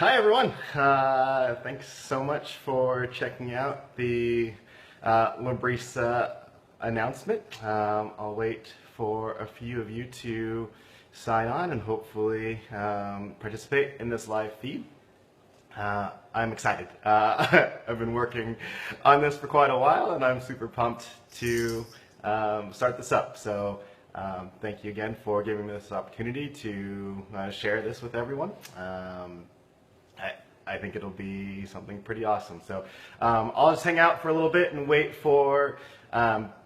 Hi everyone. Thanks so much for checking out the Labrisa announcement. I'll wait for a few of you to sign on and hopefully participate in this live feed. I'm excited. I've been working on this for quite a while and I'm super pumped to start this up. So thank you again for giving me this opportunity to share this with everyone. I think it'll be something pretty awesome. So I'll just hang out for a little bit and wait for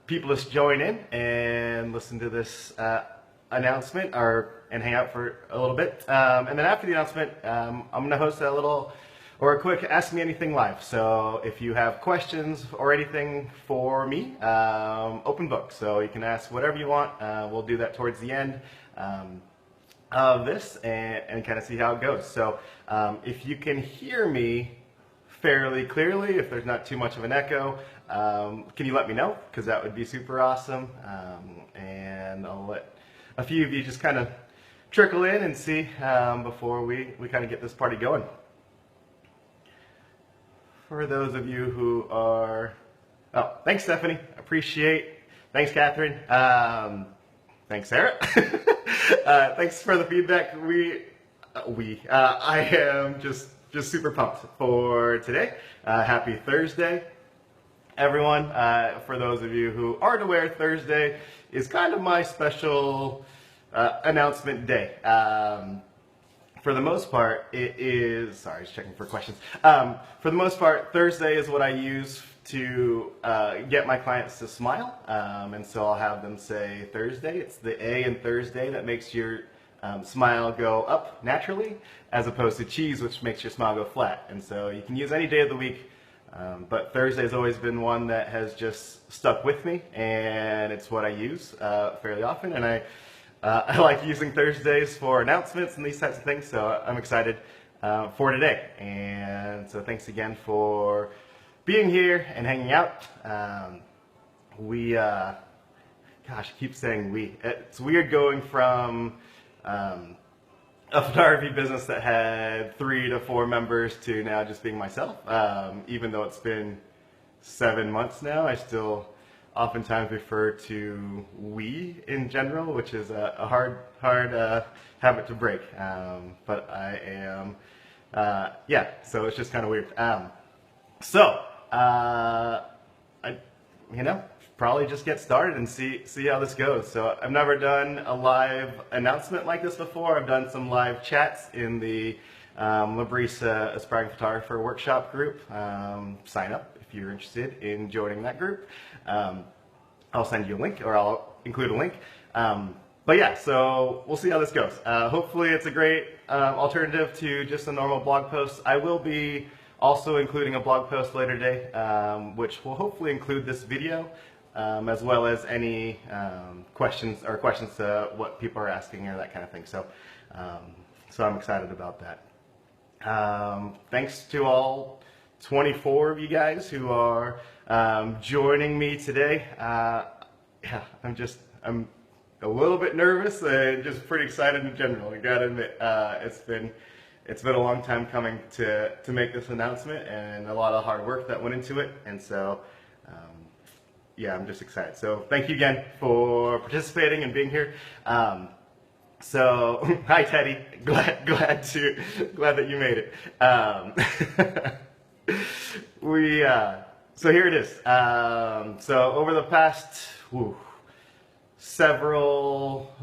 people to join in and listen to this announcement and hang out for a little bit. And then after the announcement, I'm going to host a quick Ask Me Anything live. So if you have questions or anything for me, open book. So you can ask whatever you want. We'll do that towards the end of this and kind of see how it goes. So if you can hear me fairly clearly, if there's not too much of an echo, can you let me know? Because that would be super awesome. And I'll let a few of you just kind of trickle in and see before we kind of get this party going. For those of you who are, thanks Stephanie, appreciate, thanks Catherine, thanks Sarah, thanks for the feedback. I am just super pumped for today. Happy Thursday, everyone. For those of you who aren't aware, Thursday is kind of my special announcement day. For the most part, it is, sorry, just checking for questions. For the most part, Thursday is what I use to get my clients to smile. And so I'll have them say Thursday. It's the A in Thursday that makes your smile go up naturally, as opposed to cheese, which makes your smile go flat. And so you can use any day of the week, but Thursday's always been one that has just stuck with me, and it's what I use fairly often. And I like using Thursdays for announcements and these types of things, so I'm excited for today. And so thanks again for being here and hanging out. Gosh, I keep saying we. It's weird going from a photography business that had 3 to 4 members to now just being myself. Even though it's been 7 months now, I still oftentimes refer to we in general, which is a hard habit to break. But I am, so it's just kind of weird. Probably just get started and see how this goes. So I've never done a live announcement like this before. I've done some live chats in the Labrisa Aspiring Photographer Workshop group. Sign up if you're interested in joining that group. I'll send you a link, or I'll include a link. But yeah, so we'll see how this goes. Hopefully it's a great alternative to just a normal blog post. I will be also including a blog post later today, which will hopefully include this video, as well as any questions to what people are asking or that kind of thing. So, so I'm excited about that. Thanks to all 24 of you guys who are joining me today. I'm a little bit nervous and just pretty excited in general. I gotta admit, it's been a long time coming to make this announcement, and a lot of hard work that went into it. And so, I'm just excited. So thank you again for participating and being here. So hi Teddy, glad that you made it. So here it is. So over the past several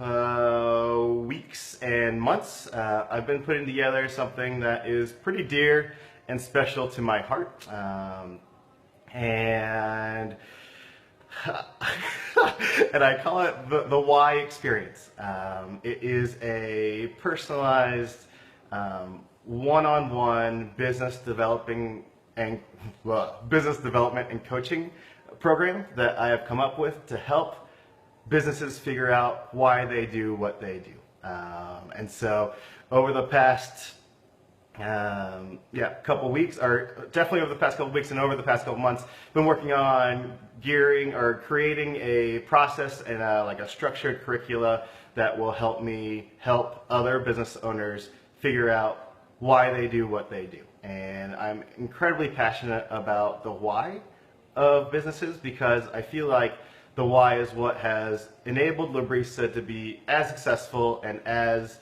weeks and months, I've been putting together something that is pretty dear and special to my heart. And I call it the Why Experience. It is a personalized one-on-one business development and coaching program that I have come up with to help businesses figure out why they do what they do. And so over the past couple weeks, or definitely over the past couple weeks and over the past couple months, been working on creating a process and a structured curricula that will help me help other business owners figure out why they do what they do. And I'm incredibly passionate about the why of businesses because I feel like the why is what has enabled Librisa to be as successful and as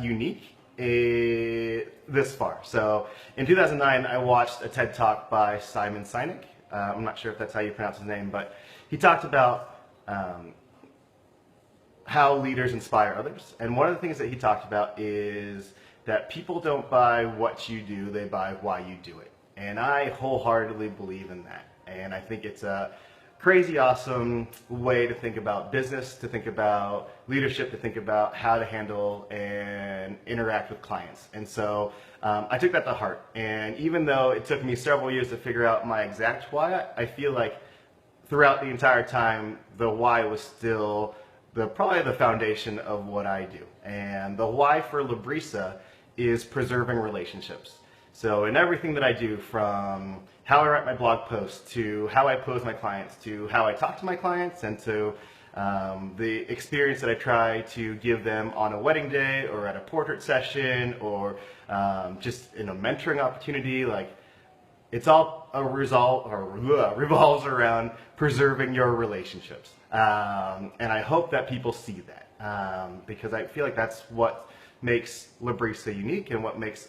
unique this far. So in 2009, I watched a TED Talk by Simon Sinek. I'm not sure if that's how you pronounce his name, but he talked about how leaders inspire others. And one of the things that he talked about is that people don't buy what you do, they buy why you do it. And I wholeheartedly believe in that. And I think it's a crazy awesome way to think about business, to think about leadership, to think about how to handle and interact with clients. And so I took that to heart. And even though it took me several years to figure out my exact why, I feel like throughout the entire time, the why was still probably the foundation of what I do. And the why for Librisa is preserving relationships. So in everything that I do, from how I write my blog posts to how I pose my clients to how I talk to my clients and to the experience that I try to give them on a wedding day or at a portrait session or just in a mentoring opportunity, like it's all revolves around preserving your relationships. And I hope that people see that because I feel like that's what makes Librisa unique and what makes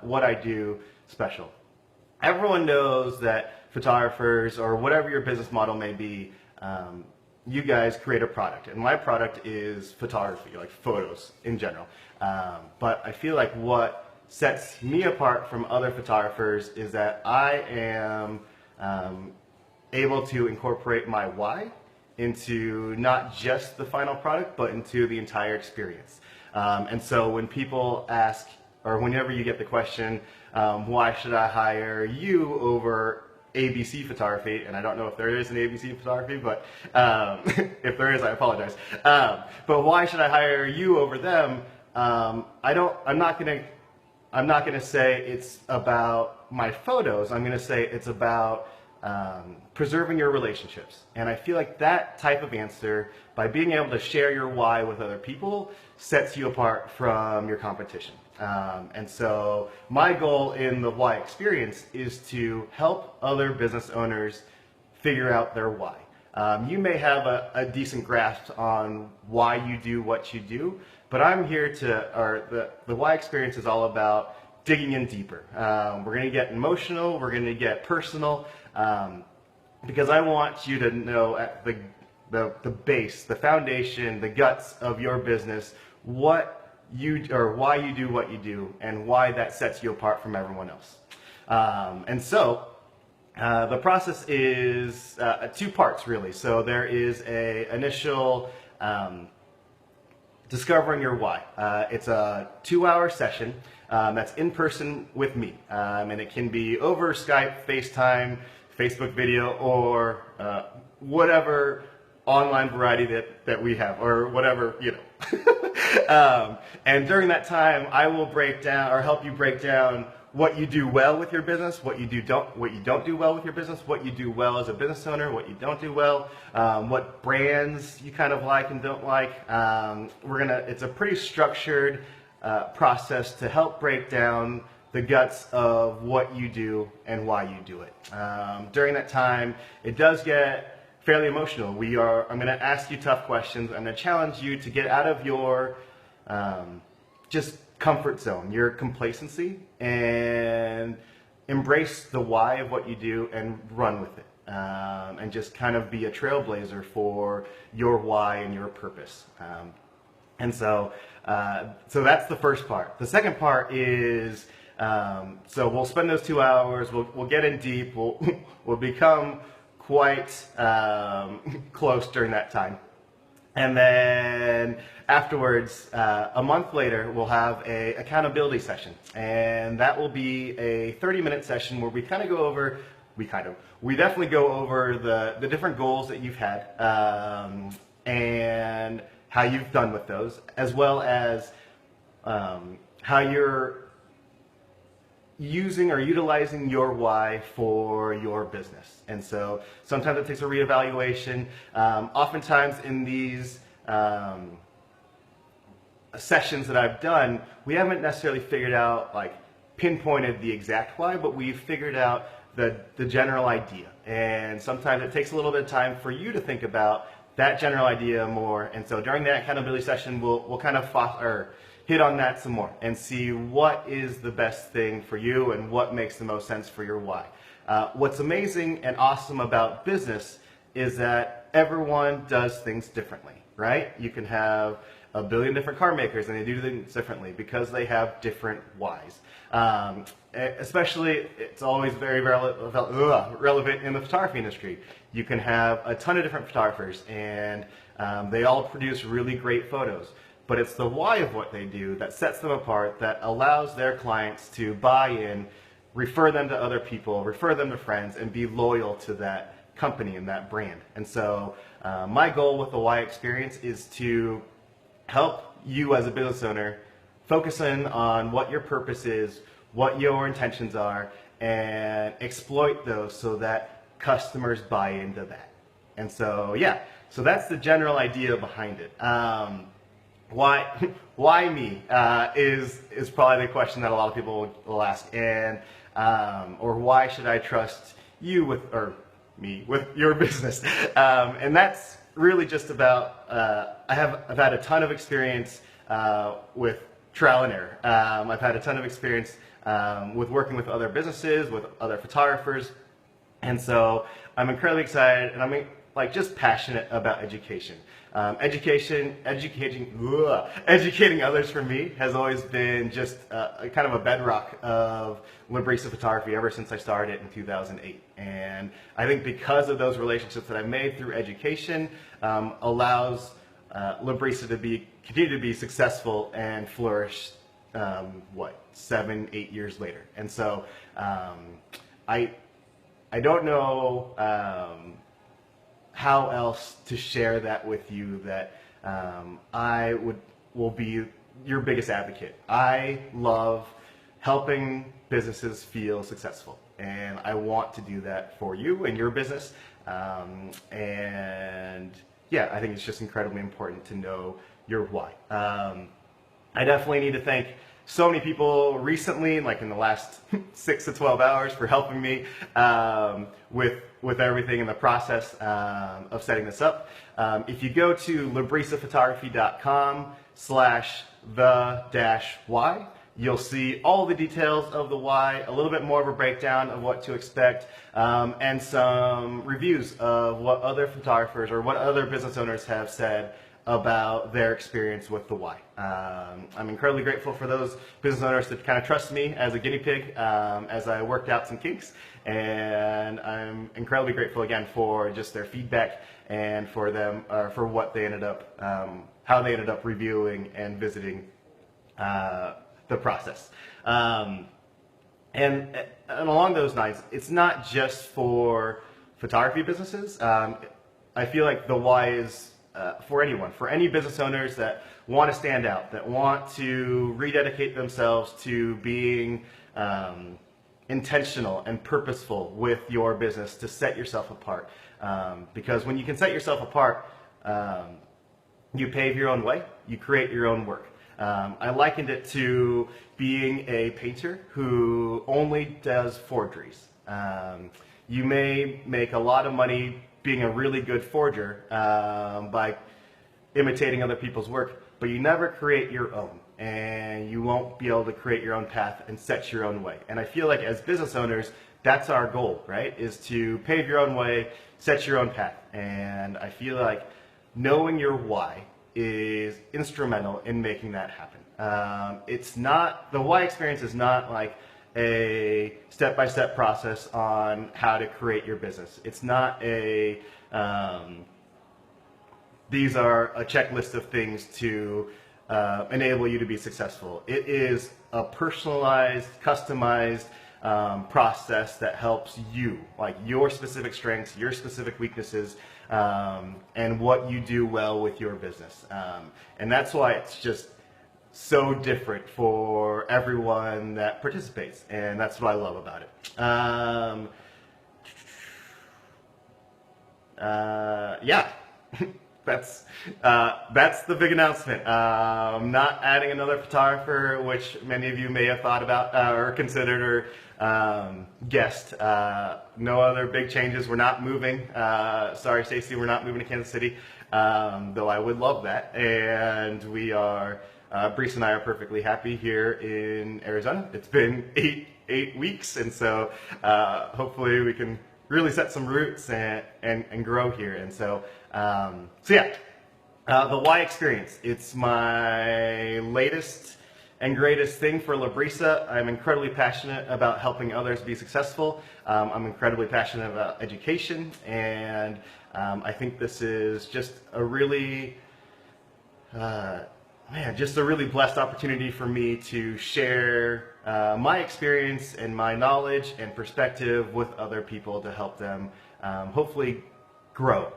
what I do special. Everyone knows that photographers, or whatever your business model may be, you guys create a product, and my product is photography, like photos in general. But I feel like what sets me apart from other photographers is that I am able to incorporate my why into not just the final product, but into the entire experience. And so when people ask, or whenever you get the question, why should I hire you over ABC Photography? And I don't know if there is an ABC Photography, but if there is, I apologize. But why should I hire you over them? I'm not gonna say it's about my photos. I'm gonna say it's about preserving your relationships. And I feel like that type of answer, by being able to share your why with other people, sets you apart from your competition. And so my goal in the why experience is to help other business owners figure out their why. You may have a decent grasp on why you do what you do, but I'm here the why experience is all about digging in deeper. We're going to get emotional, we're going to get personal, because I want you to know at the base, the foundation, the guts of your business, why you do what you do and why that sets you apart from everyone else. And so the process is two parts really. So there is a initial discovering your why. It's a 2-hour session that's in person with me, and it can be over Skype, FaceTime, Facebook video, or whatever online variety that we have, or whatever, you know. And during that time, I will break down, or help you break down, what you do well with your business, what you don't do well with your business, what you do well as a business owner, what you don't do well, what brands you kind of like and don't like. It's a pretty structured process to help break down the guts of what you do and why you do it. During that time, it does get fairly emotional. I'm going to ask you tough questions. I'm going to challenge you to get out of your just comfort zone, your complacency, and embrace the why of what you do and run with it. And just kind of be a trailblazer for your why and your purpose. And so that's the first part. The second part is, so we'll spend those 2 hours, we'll get in deep, we'll become quite close during that time. And then afterwards, a month later, we'll have an accountability session. And that will be a 30-minute session where we definitely go over the different goals that you've had and how you've done with those, as well as how you're using or utilizing your why for your business. And so sometimes it takes a reevaluation. Oftentimes in these sessions that I've done, we haven't necessarily figured out, like, pinpointed the exact why, but we've figured out the general idea. And sometimes it takes a little bit of time for you to think about that general idea more. And so during that accountability session, we'll kind of hit on that some more and see what is the best thing for you and what makes the most sense for your why. What's amazing and awesome about business is that everyone does things differently, right? You can have a billion different car makers and they do things differently because they have different whys. Especially, it's always very relevant in the photography industry. You can have a ton of different photographers and they all produce really great photos. But it's the why of what they do that sets them apart, that allows their clients to buy in, refer them to other people, refer them to friends, and be loyal to that company and that brand. And so my goal with the Why Experience is to help you as a business owner focus in on what your purpose is, what your intentions are, and exploit those so that customers buy into that. And so, yeah, so that's the general idea behind it. Why me is probably the question that a lot of people will ask, and or why should I trust you with, or me with your business? And that's really just about I've had a ton of experience with trial and error. I've had a ton of experience with working with other businesses, with other photographers, and so I'm incredibly excited, and I'm like just passionate about education. Educating others for me has always been just kind of a bedrock of Librisa Photography ever since I started in 2008. And I think because of those relationships that I've made through education, allows Librisa to continue to be successful and flourish, 7-8 years later. And so I don't know how else to share that with you, that I will be your biggest advocate. I love helping businesses feel successful, and I want to do that for you and your business. And yeah, I think it's just incredibly important to know your why. I definitely need to thank so many people recently, like in the last 6 to 12 hours, for helping me with everything in the process of setting this up. If you go to librisaphotography.com/the-why, you'll see all the details of the why, a little bit more of a breakdown of what to expect, and some reviews of what other photographers or what other business owners have said about their experience with the why. I'm incredibly grateful for those business owners that kind of trust me as a guinea pig as I worked out some kinks, and I'm incredibly grateful again for just their feedback and for them for what they ended up, how they ended up reviewing and visiting the process. And along those lines, it's not just for photography businesses. I feel like the why is for anyone, for any business owners that want to stand out, that want to rededicate themselves to being intentional and purposeful with your business to set yourself apart. Because when you can set yourself apart, you pave your own way, you create your own work. I likened it to being a painter who only does forgeries. You may make a lot of money being a really good forger by imitating other people's work, but you never create your own, and you won't be able to create your own path and set your own way. And I feel like as business owners, that's our goal, right? Is to pave your own way, set your own path. And I feel like knowing your why is instrumental in making that happen. It's not, the why experience is not like a step-by-step process on how to create your business. It's not a, these are a checklist of things to enable you to be successful. It is a personalized, customized process that helps you, like your specific strengths, your specific weaknesses, and what you do well with your business. And that's why it's just so different for everyone that participates, and that's what I love about it. Yeah. that's the big announcement. Not adding another photographer, which many of you may have thought about or considered or guessed. No other big changes. We're not moving. Sorry, Stacy, we're not moving to Kansas City, though I would love that. And we are, Brees and I are perfectly happy here in Arizona. It's been eight weeks, and so hopefully we can really set some roots and grow here. And so, yeah, the Y experience. It's my latest and greatest thing for Labrisa. I'm incredibly passionate about helping others be successful. I'm incredibly passionate about education, and I think this is just a really, just a really blessed opportunity for me to share my experience and my knowledge and perspective with other people to help them hopefully grow.